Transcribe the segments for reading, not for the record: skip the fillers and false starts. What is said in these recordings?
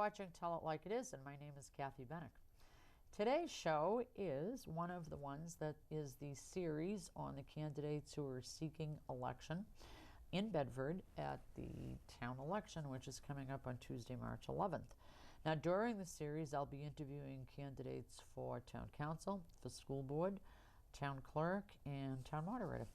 watching Tell It Like It Is, and my name is Kathy Benuck. Today's show is one of the ones that is the series on the candidates who are seeking election in Bedford at the town election, which is coming up on Tuesday, March 11th. Now, during the series, I'll be interviewing candidates for town council, for school board, town clerk, and town moderator.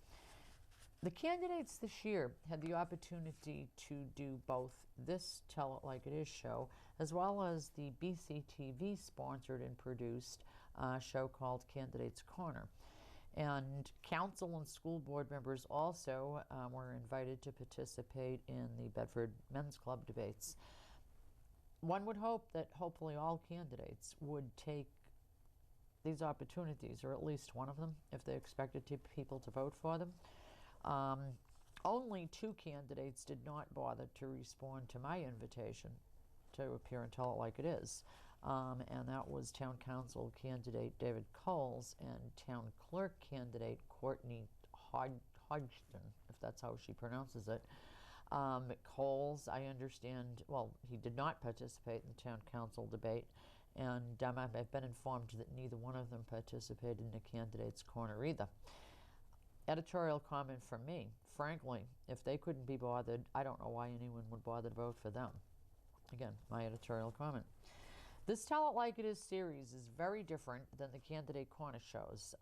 The candidates this year had the opportunity to do both this Tell It Like It Is show, as well as the BCTV sponsored and produced show called Candidates Corner. And council and school board members also were invited to participate in the Bedford Men's Club debates. One would hope that hopefully all candidates would take these opportunities, or at least one of them, if they expected people to vote for them. Only two candidates did not bother to respond to my invitation to appear and Tell It Like It Is, and that was town council candidate David Coles and town clerk candidate Courtney Hodgson, if that's how she pronounces it. Coles, I understand, well, he did not participate in the town council debate, and I've been informed that neither one of them participated in the candidates corner either. Editorial comment from me: frankly, if they couldn't be bothered, I don't know why anyone would bother to vote for them. Again, my editorial comment. This Tell It Like It Is series is very different than the Candidate Corner shows.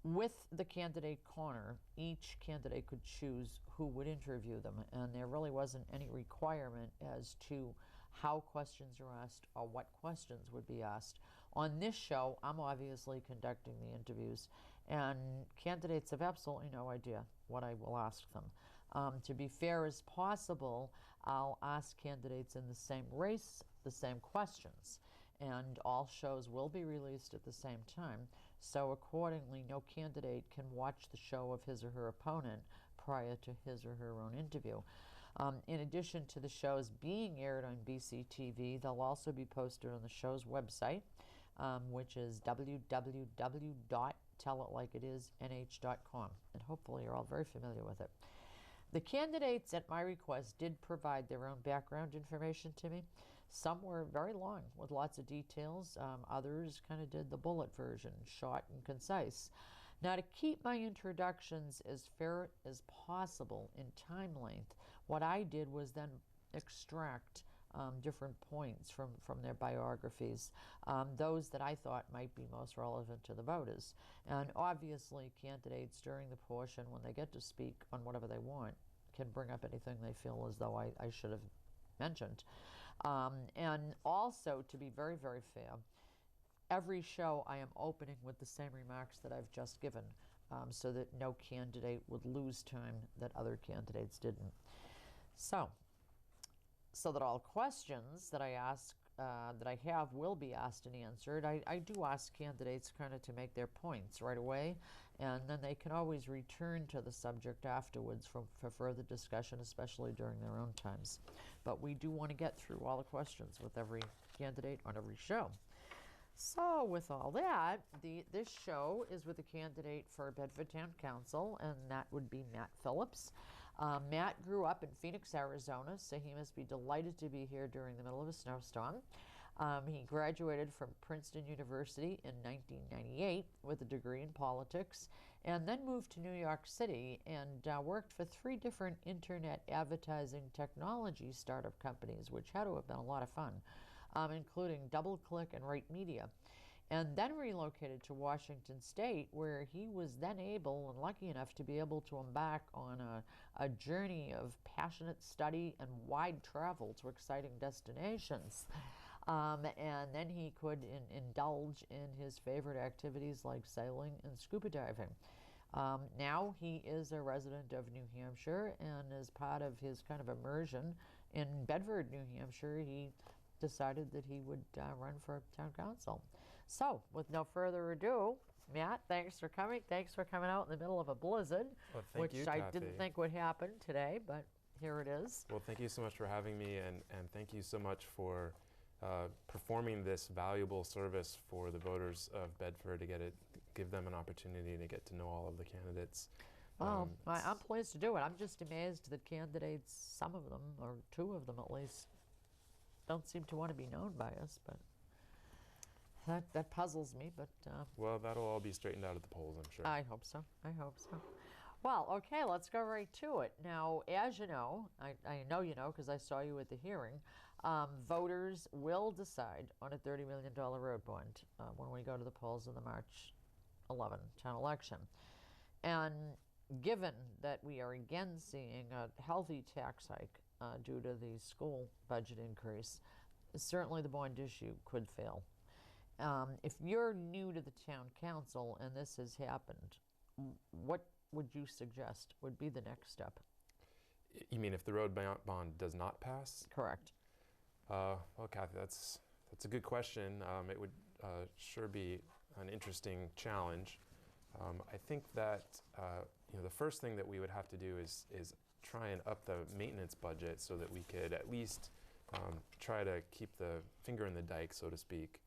With the Candidate Corner, each candidate could choose who would interview them, and there really wasn't any requirement as to how questions are asked or what questions would be asked. On this show, I'm obviously conducting the interviews, and candidates have absolutely no idea what I will ask them. To be fair as possible, I'll ask candidates in the same race the same questions, and all shows will be released at the same time, so accordingly no candidate can watch the show of his or her opponent prior to his or her own interview. In addition to the shows being aired on BCTV, they'll also be posted on the show's website, which is www.tellitlikeitisnh.com, and hopefully you're all very familiar with it. The candidates, at my request, did provide their own background information to me. Some were very long with lots of details. Others kind of did the bullet version, short and concise. Now, to keep my introductions as fair as possible in time length, what I did was then extract different points from their biographies, those that I thought might be most relevant to the voters. And obviously candidates during the portion, when they get to speak on whatever they want, can bring up anything they feel as though I should have mentioned. And also, to be very, very fair, every show I am opening with the same remarks that I've just given, so that no candidate would lose time that other candidates didn't. So that all questions that I ask, that I have, will be asked and answered. I do ask candidates kind of to make their points right away, and then they can always return to the subject afterwards for further discussion, especially during their own times. But we do want to get through all the questions with every candidate on every show. So with all that, this show is with a candidate for Bedford Town Council, and that would be Matt Phillips. Matt grew up in Phoenix, Arizona, so he must be delighted to be here during the middle of a snowstorm. He graduated from Princeton University in 1998 with a degree in politics, and then moved to New York City and worked for 3 different internet advertising technology startup companies, which had to have been a lot of fun, including DoubleClick and Right Media, and then relocated to Washington State, where he was then able and lucky enough to be able to embark on a journey of passionate study and wide travel to exciting destinations. And then he could indulge in his favorite activities like sailing and scuba diving. Now he is a resident of New Hampshire, and as part of his kind of immersion in Bedford, New Hampshire, he decided that he would run for town council. So, with no further ado, Matt, thanks for coming. Thanks for coming out in the middle of a blizzard, which I didn't think would happen today, but here it is. Well, thank you so much for having me, and thank you so much for performing this valuable service for the voters of Bedford to give them an opportunity to get to know all of the candidates. Well, I'm pleased to do it. I'm just amazed that candidates, some of them, or 2 of them at least, don't seem to want to be known by us, but that puzzles me, but Well, that'll all be straightened out at the polls, I'm sure. I hope so. I hope so. Well, okay, let's go right to it. Now, as you know, I know you know because I saw you at the hearing, voters will decide on a $30 million road bond when we go to the polls in the March 11 town election. And given that we are again seeing a healthy tax hike due to the school budget increase, certainly the bond issue could fail. If you're new to the town council and this has happened, what would you suggest would be the next step? You mean if the road bond does not pass? Correct. Well, Kathy, that's a good question. It would sure be an interesting challenge. I think that the first thing that we would have to do is try and up the maintenance budget so that we could at least try to keep the finger in the dike, so to speak,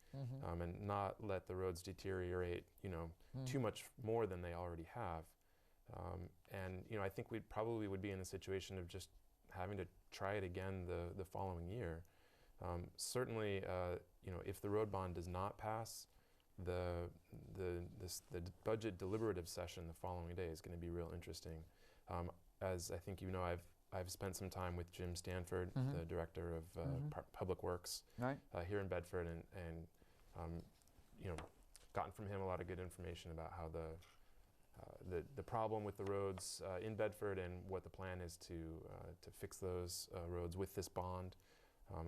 and not let the roads deteriorate, too much more than they already have. And I think we probably would be in a situation of just having to try it again the following year. Certainly, if the road bond does not pass, the budget deliberative session the following day is going to be real interesting. As I think I've spent some time with Jim Stanford, the director of Public Works, Right. Here in Bedford, and gotten from him a lot of good information about how the problem with the roads in Bedford and what the plan is to fix those roads with this bond.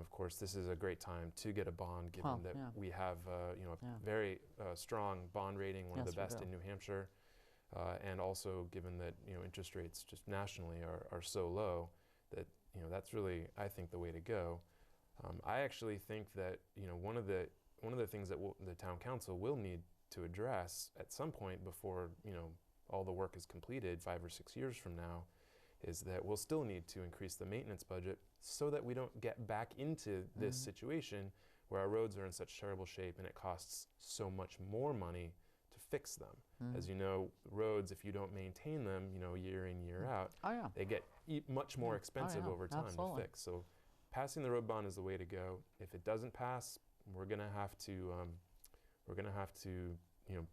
Of course, this is a great time to get a bond, given that we have a very strong bond rating, one of the best in New Hampshire, and also given that interest rates just nationally are so low that that's really, I think, the way to go. I actually think that one of the things that the town council will need to address at some point before all the work is completed 5 or 6 years from now is that we'll still need to increase the maintenance budget so that we don't get back into this situation where our roads are in such terrible shape and it costs so much more money to fix them. As you know, roads, if you don't maintain them, year in, year out, they get much more expensive over time to fix. So passing the road bond is the way to go. If it doesn't pass, we're going to have to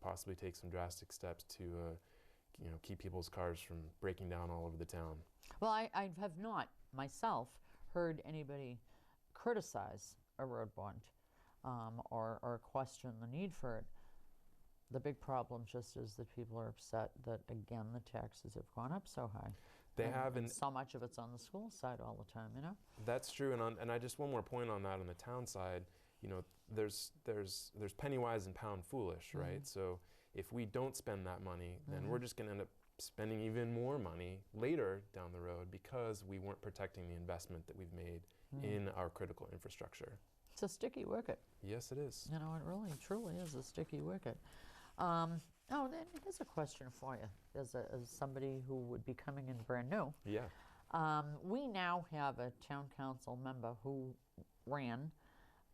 possibly take some drastic steps to keep people's cars from breaking down all over the town. Well, I have not myself heard anybody criticize a road bond or question the need for it. The big problem just is that people are upset that, again, the taxes have gone up so high. They have, and so much of it's on the school side all the time, That's true, and I just one more point on that on the town side. There's penny wise and pound foolish, right? So if we don't spend that money, then we're just going to end up spending even more money later down the road because we weren't protecting the investment that we've made in our critical infrastructure. It's a sticky wicket. Yes, it is. It really, truly is a sticky wicket. Then here's a question for you, as somebody who would be coming in brand new. Yeah. We now have a town council member who ran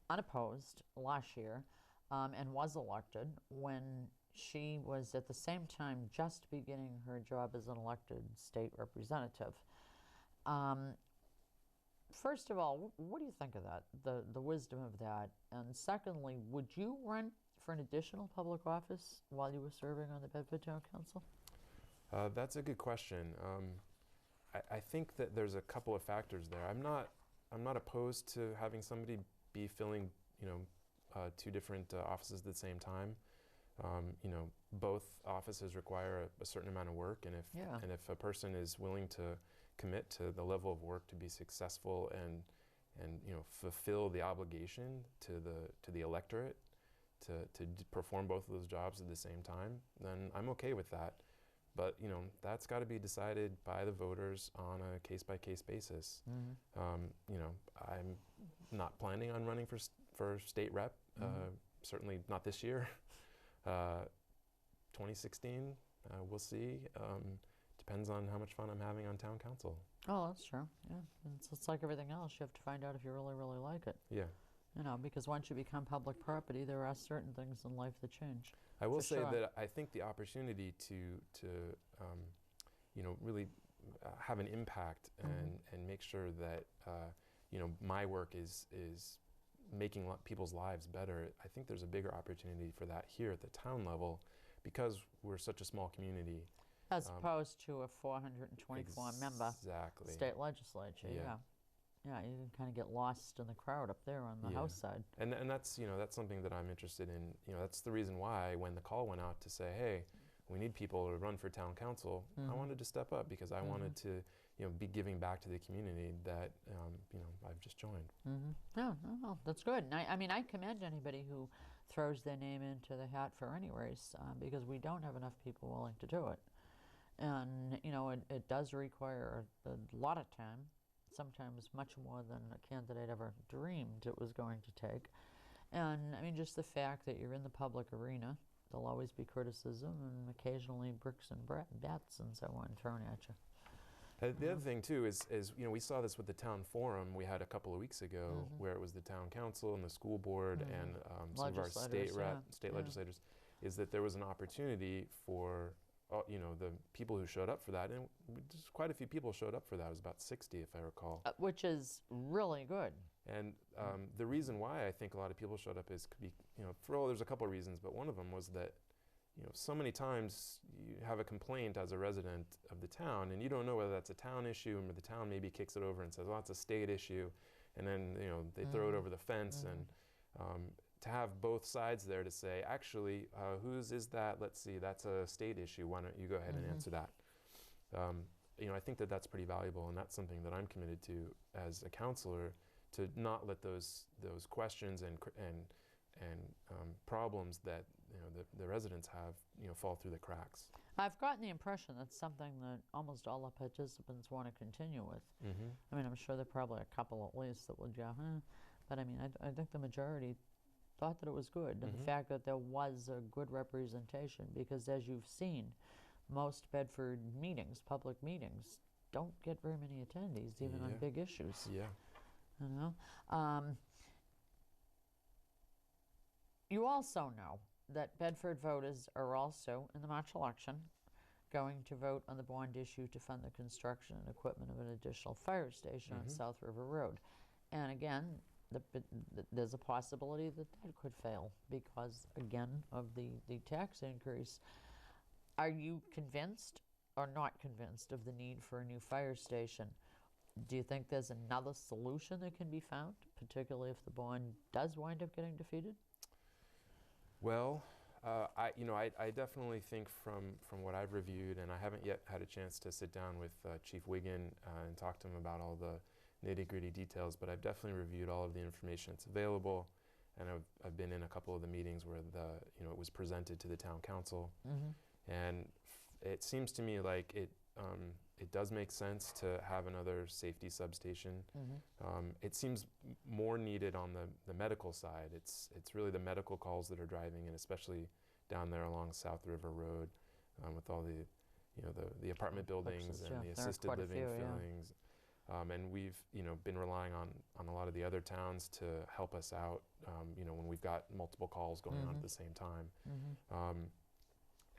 unopposed last year and was elected when she was at the same time just beginning her job as an elected state representative. First of all, what do you think of that, the wisdom of that? And secondly, would you run for an additional public office while you were serving on the Bedford Town Council? That's a good question. I think that there's a couple of factors there. I'm not opposed to having somebody be filling, two different offices at the same time. Both offices require a certain amount of work, and if a person is willing to commit to the level of work to be successful and fulfill the obligation to the electorate to perform both of those jobs at the same time, then I'm okay with that. But that's got to be decided by the voters on a case-by-case basis. I'm not planning on running for state rep. Certainly not this year. 2016, we'll see. Depends on how much fun I'm having on town council. Oh, that's true. Yeah, it's like everything else. You have to find out if you really, really like it. Yeah. Because once you become public property, there are certain things in life that change. I will say that I think the opportunity to really have an impact and make sure that my work is making people's lives better. I think there's a bigger opportunity for that here at the town level because we're such a small community. As opposed to a 424 member Exactly. state legislature. Yeah. Yeah, you can kind of get lost in the crowd up there on the House side. And that's that's something that I'm interested in. That's the reason why when the call went out to say, hey, we need people to run for town council, I wanted to step up because I wanted to be giving back to the community that I've just joined. No, that's good. And I mean, I commend anybody who throws their name into the hat for any race because we don't have enough people willing to do it. And it does require a lot of time, sometimes much more than a candidate ever dreamed it was going to take. And I mean, just the fact that you're in the public arena, there'll always be criticism and occasionally bricks and bats and so on thrown at you. The other thing too is we saw this with the town forum we had a couple of weeks ago, where it was the town council and the school board and some of our state legislators, is that there was an opportunity for the people who showed up for that, and just quite a few people showed up for that. It was about 60, if I recall. Which is really good. And the reason why I think a lot of people showed up is there's a couple of reasons, but one of them was that so many times you have a complaint as a resident of the town, and you don't know whether that's a town issue, or the town maybe kicks it over and says, well, it's a state issue, and then they throw it over the fence, and to have both sides there to say, actually, whose is that? Let's see, that's a state issue. Why don't you go ahead and answer that? I think that that's pretty valuable, and that's something that I'm committed to as a counselor, to not let those questions and problems that the residents have fall through the cracks. I've gotten the impression that's something that almost all the participants want to continue with. I mean, I'm sure there are probably a couple at least that will go, but I mean, I think the majority thought that it was good. And the fact that there was a good representation, because as you've seen, most Bedford meetings, public meetings, don't get very many attendees, even on big issues. You also know that Bedford voters are also, in the March election, going to vote on the bond issue to fund the construction and equipment of an additional fire station on South River Road. And again, there's a possibility that could fail because, again, of the tax increase. Are you convinced or not convinced of the need for a new fire station? Do you think there's another solution that can be found, particularly if the bond does wind up getting defeated? Well, I definitely think from what I've reviewed, and I haven't yet had a chance to sit down with Chief Wiggin and talk to him about all the nitty-gritty details, but I've definitely reviewed all of the information that's available, and I've been in a couple of the meetings where it was presented to the town council, and it seems to me like it does make sense to have another safety substation. It seems more needed on the medical side. It's really the medical calls that are driving, and especially down there along South River Road, with all the apartment buildings and the assisted living fillings. And we've been relying on a lot of the other towns to help us out when we've got multiple calls going on at the same time.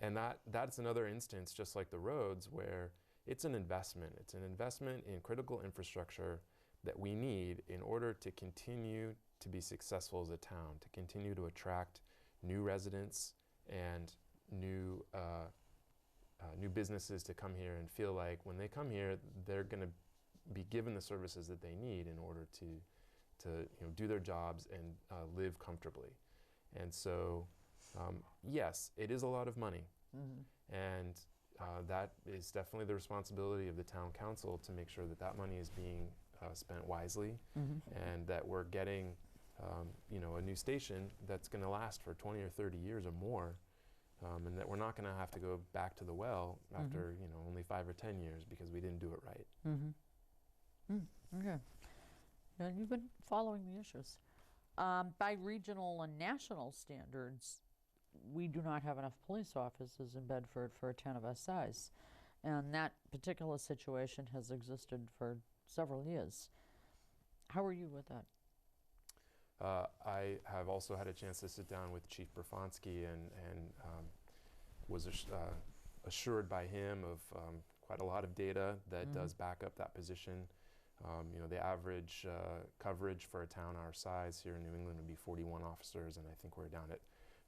And that's another instance, just like the roads, where it's an investment. It's an investment in critical infrastructure that we need in order to continue to be successful as a town, to continue to attract new residents and new businesses to come here and feel like when they come here, they're going to be given the services that they need in order to do their jobs and live comfortably. And so, yes, it is a lot of money, and that is definitely the responsibility of the town council to make sure that that money is being spent wisely, and that we're getting a new station that's going to last for 20 or 30 years or more, and that we're not going to have to go back to the well after only 5 or 10 years because we didn't do it right. Okay. And you've been following the issues. By regional and national standards, we do not have enough police officers in Bedford for a town of our size. And that particular situation has existed for several years. How are you with that? I have also had a chance to sit down with Chief Brofonsky and was assured by him of quite a lot of data that does back up that position. The average coverage for a town our size here in New England would be 41 officers, and I think we're down at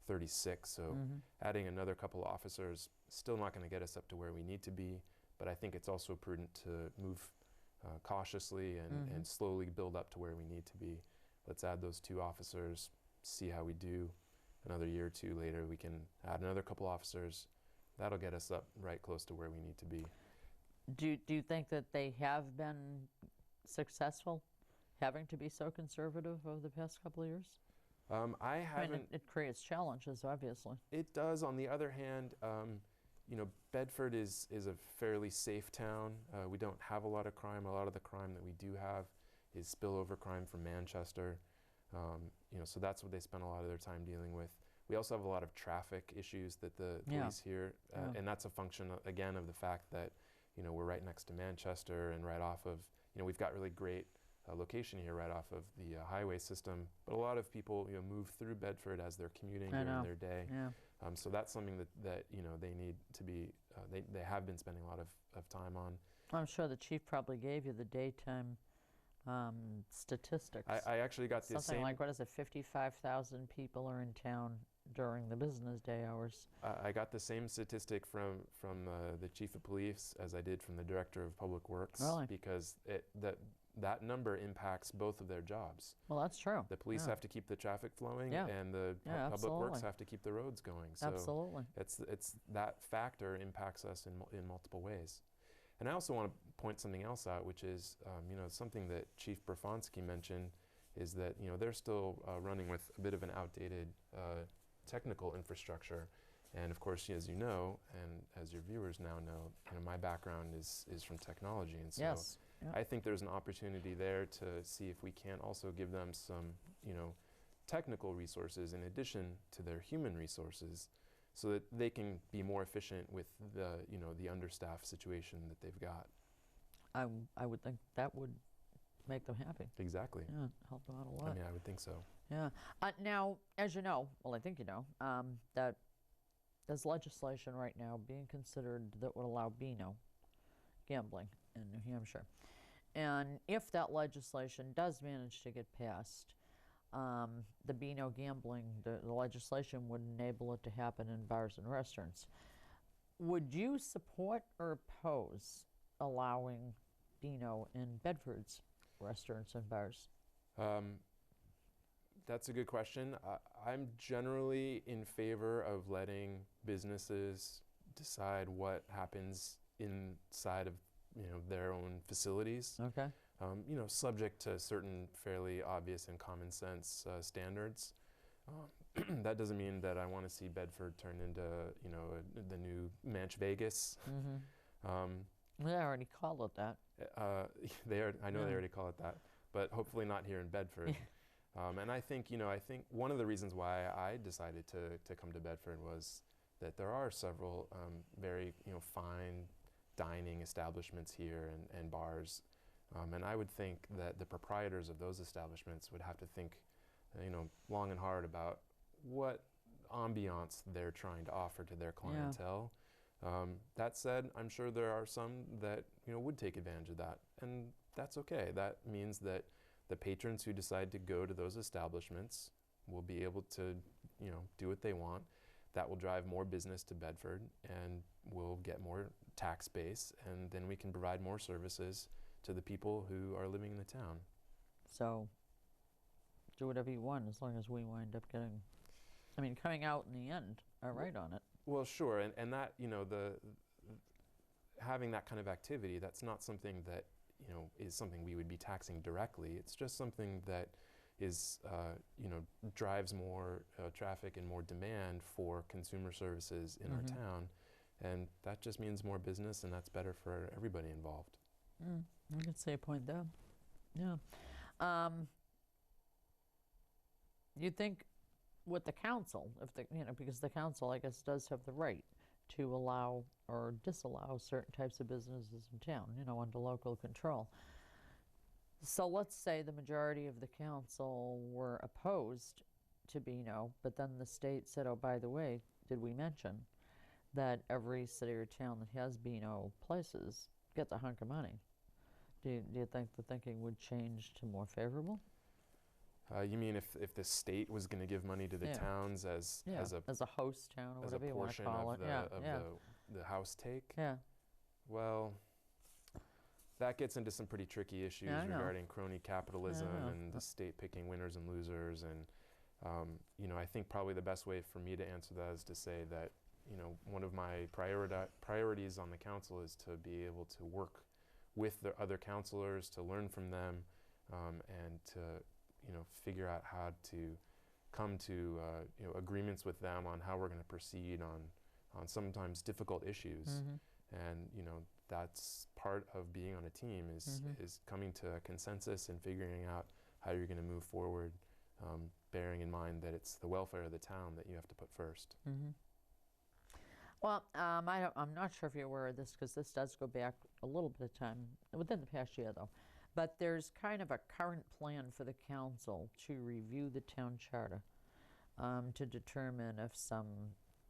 36. So adding another couple of officers still not going to get us up to where we need to be, but I think it's also prudent to move cautiously and slowly build up to where we need to be. Let's add those 2 officers, see how we do. Another year or 2 later, we can add another couple officers. That'll get us up right close to where we need to be. Do you think that they have been successful, having to be so conservative over the past couple of years? I haven't. I mean, it creates challenges, obviously. It does. On the other hand, Bedford is a fairly safe town. We don't have a lot of crime. A lot of the crime that we do have is spillover crime from Manchester. So that's what they spend a lot of their time dealing with. We also have a lot of traffic issues that the police here, and that's a function, again, of the fact that, we're right next to Manchester and right off of, we've got really great location here right off of the highway system. But a lot of people, move through Bedford as they're commuting here in their day. Yeah. So that's something that they need to be, they have been spending a lot of time on. I'm sure the chief probably gave you the daytime statistics. I actually got the Something like, what is it, 55,000 people are in town during the business day hours. I got the same statistic from the chief of police as I did from the director of public works. Really? Because that number impacts both of their jobs. Well, that's true. The police have to keep the traffic flowing, and the public works have to keep the roads going. So absolutely. It's that factor impacts us in multiple ways. And I also want to point something else out, which is something that Chief Brofonsky mentioned, is that they're still running with a bit of an outdated technical infrastructure. And of course, as you know, and as your viewers now know, my background is from technology, and so I think there's an opportunity there to see if we can't also give them some technical resources in addition to their human resources, so that they can be more efficient with the understaffed situation that they've got. I would think that would make them happy. Exactly. Yeah, help them out a lot. I mean, I would think so. Yeah. Now, as you know, well, I think you know, that there's legislation right now being considered that would allow Beano gambling in New Hampshire. And if that legislation does manage to get passed, the Beano gambling, the legislation would enable it to happen in bars and restaurants. Would you support or oppose allowing Beano in Bedford's restaurants and bars? That's a good question. I'm generally in favor of letting businesses decide what happens inside of their own facilities. Okay. Subject to certain fairly obvious and common sense standards. That doesn't mean that I want to see Bedford turn into the new Manch Vegas. They already call it that. I know they already call it that, but hopefully not here in Bedford. And I think one of the reasons why I decided to come to Bedford was that there are several very fine dining establishments here and bars, and I would think that the proprietors of those establishments would have to think long and hard about what ambiance they're trying to offer to their clientele. That said, I'm sure there are some that would take advantage of that, and that's okay. That means that the patrons who decide to go to those establishments will be able to do what they want. That will drive more business to Bedford, and we'll get more tax base, and then we can provide more services to the people who are living in the town. So do whatever you want, as long as we wind up getting, coming out in the end all right on it. Well, sure, and that having that kind of activity, that's not something that is something we would be taxing directly. It's just something that is drives more traffic and more demand for consumer services in our town, and that just means more business, and that's better for everybody involved. I can see a point there. Yeah. You think with the council, if the because the council, I guess, does have the right to allow or disallow certain types of businesses in town, under local control. So let's say the majority of the council were opposed to Beano, but then the state said, oh, by the way, did we mention that every city or town that has Beano places gets a hunk of money? Do you think the thinking would change to more favorable? You mean if the state was going to give money to the Yeah. towns as as a host town or as a whatever you want to portion call of it. Yeah, yeah, the house take? yeah. Well, that gets into some pretty tricky issues Yeah, I know. regarding crony capitalism I know. and the state picking winners and losers. And you know, I think probably the best way for me to answer that is to say that, you know, one of my priorities on the council is to be able to work with the other councilors, to learn from them, and to, you know, figure out how to come to you know, agreements with them on how we're going to proceed on sometimes difficult issues. And you know, that's part of being on a team is coming to a consensus and figuring out how you're going to move forward, bearing in mind that it's the welfare of the town that you have to put first. Well, I'm not sure if you're aware of this because this does go back a little bit of time, within the past year though. But there's kind of a current plan for the council to review the town charter to determine if some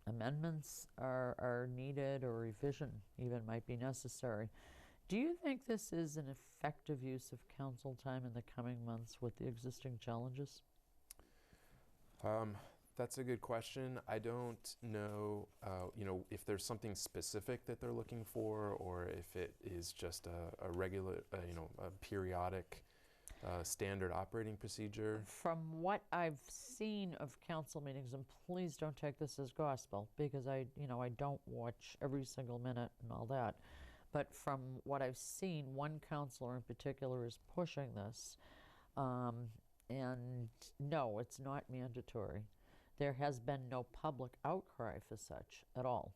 amendments are needed or revision even might be necessary. Do you think this is an effective use of council time in the coming months with the existing challenges? That's a good question. I don't know, you know, if there's something specific that they're looking for, or if it is just a regular, you know, a periodic standard operating procedure. From what I've seen of council meetings, and please don't take this as gospel because I don't watch every single minute and all that, but from what I've seen, one councilor in particular is pushing this, and no, it's not mandatory. There has been no public outcry for such at all.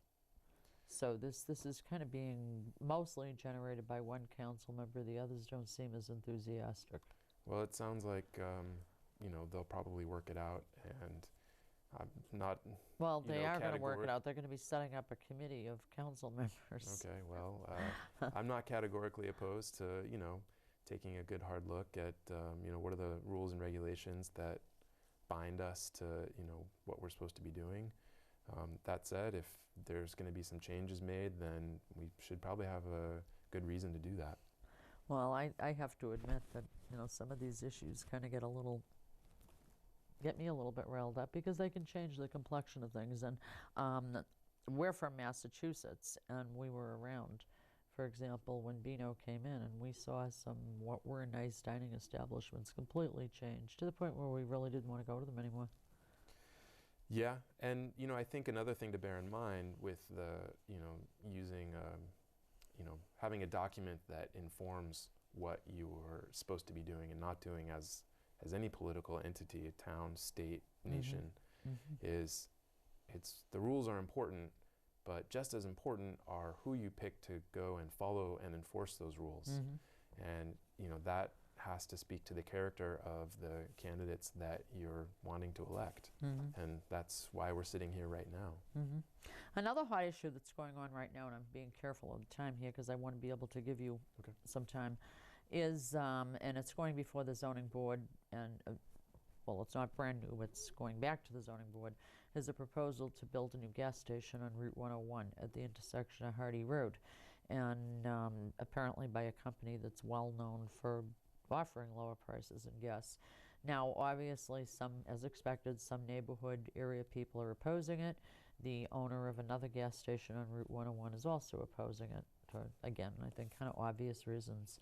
So this is kind of being mostly generated by one council member. The others don't seem as enthusiastic. Well, it sounds like, you know, they'll probably work it out, and I'm not. Well, they are going to work it out. They're going to be setting up a committee of council members. Okay, well, I'm not categorically opposed to, you know, taking a good hard look at, you know, what are the rules and regulations that bind us to, you know, what we're supposed to be doing. That said, if there's going to be some changes made, then we should probably have a good reason to do that. Well, I have to admit that, you know, some of these issues kind of get me a little bit riled up because they can change the complexion of things. And we're from Massachusetts, and we were around, for example, when Beano came in, and we saw some what were nice dining establishments completely change to the point where we really didn't want to go to them anymore. Yeah, and you know, I think another thing to bear in mind with the, you know, using, you know, having a document that informs what you are supposed to be doing and not doing as any political entity, a town, state, nation, is the rules are important, but just as important are who you pick to go and follow and enforce those rules. And you know, that has to speak to the character of the candidates that you're wanting to elect. And that's why we're sitting here right now. Another hot issue that's going on right now, and I'm being careful of the time here because I want to be able to give you some time, is, and it's going before the zoning board, and well, it's not brand new, it's going back to the zoning board, is a proposal to build a new gas station on Route 101 at the intersection of Hardy Road. And apparently by a company that's well known for offering lower prices in gas. Now, obviously, as expected, some neighborhood area people are opposing it. The owner of another gas station on Route 101 is also opposing it for, again, I think kind of obvious reasons.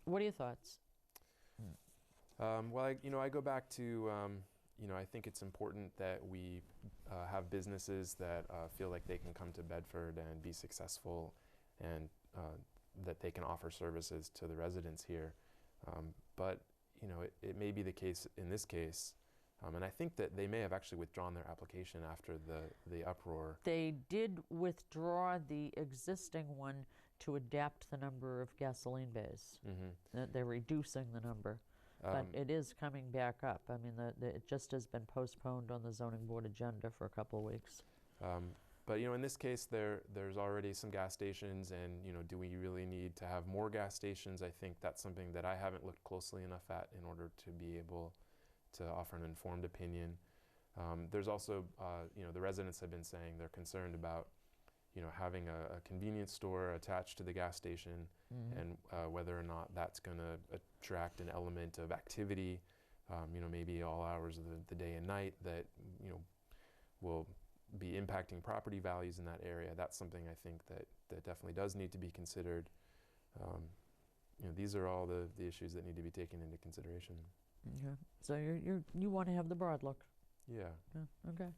What are your thoughts? Well, I go back to, you know, I think it's important that we have businesses that feel like they can come to Bedford and be successful, and that they can offer services to the residents here. But, you know, it may be the case in this case, and I think that they may have actually withdrawn their application after the uproar. They did withdraw the existing one to adapt the number of gasoline bays. They're reducing the number. But it is coming back up. I mean, it just has been postponed on the zoning board agenda for a couple of weeks. But, you know, in this case, there's already some gas stations, and, you know, do we really need to have more gas stations? I think that's something that I haven't looked closely enough at in order to be able to offer an informed opinion. There's also, you know, the residents have been saying they're concerned about, having a convenience store attached to the gas station, and whether or not that's going to attract an element of activity, maybe all hours of the day and night that, will be impacting property values in that area. That's something I think that definitely does need to be considered. These are all the issues that need to be taken into consideration. Okay. So you want to have the broad look. Yeah. Okay.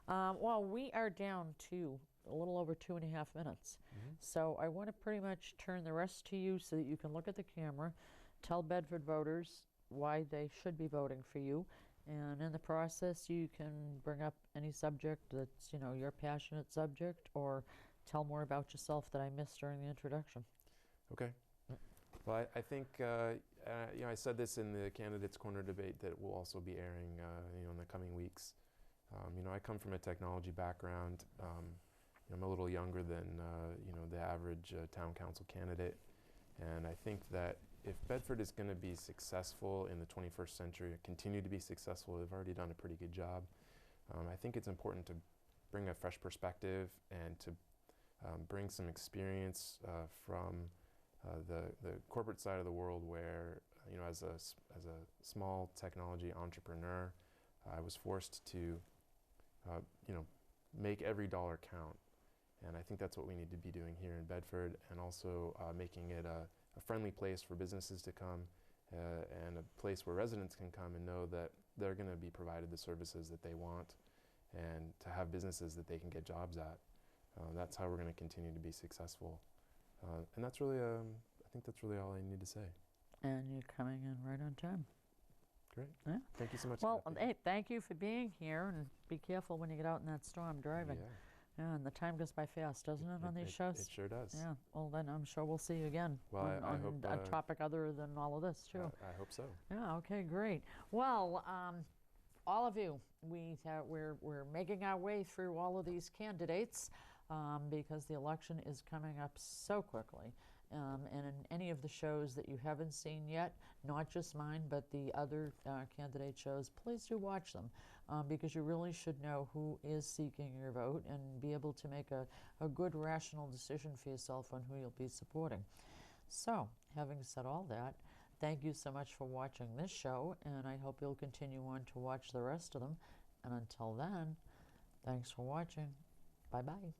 Well, we are down to a little over 2.5 minutes. So I want to pretty much turn the rest to you so that you can look at the camera, tell Bedford voters why they should be voting for you. And in the process, you can bring up any subject that's, your passionate subject, or tell more about yourself that I missed during the introduction. Okay. Well, I think, I said this in the Candidates Corner debate that will also be airing, in the coming weeks. I come from a technology background. I'm a little younger than, the average town council candidate. And I think that if Bedford is going to be successful in the 21st century, continue to be successful, they've already done a pretty good job. I think it's important to bring a fresh perspective and to bring some experience from the corporate side of the world, where, as a small technology entrepreneur, I was forced to, make every dollar count. And I think that's what we need to be doing here in Bedford, and also making it a friendly place for businesses to come, and a place where residents can come and know that they're going to be provided the services that they want, and to have businesses that they can get jobs at. That's how we're going to continue to be successful. And that's really, I think that's really all I need to say. And you're coming in right on time. Great. Yeah. Thank you so much. Well, Kathy. hey, thank you for being here, and be careful when you get out in that storm driving. Yeah, and the time goes by fast, doesn't it, on these shows? It sure does. Yeah, well then I'm sure we'll see you again Well, I on hope, a topic other than all of this, too. I hope so. Yeah, okay, great. Well, all of you, we're making our way through all of these candidates because the election is coming up so quickly. And in any of the shows that you haven't seen yet, not just mine, but the other candidate shows, please do watch them because you really should know who is seeking your vote and be able to make a good, rational decision for yourself on who you'll be supporting. So, having said all that, thank you so much for watching this show, and I hope you'll continue on to watch the rest of them. And until then, thanks for watching. Bye-bye.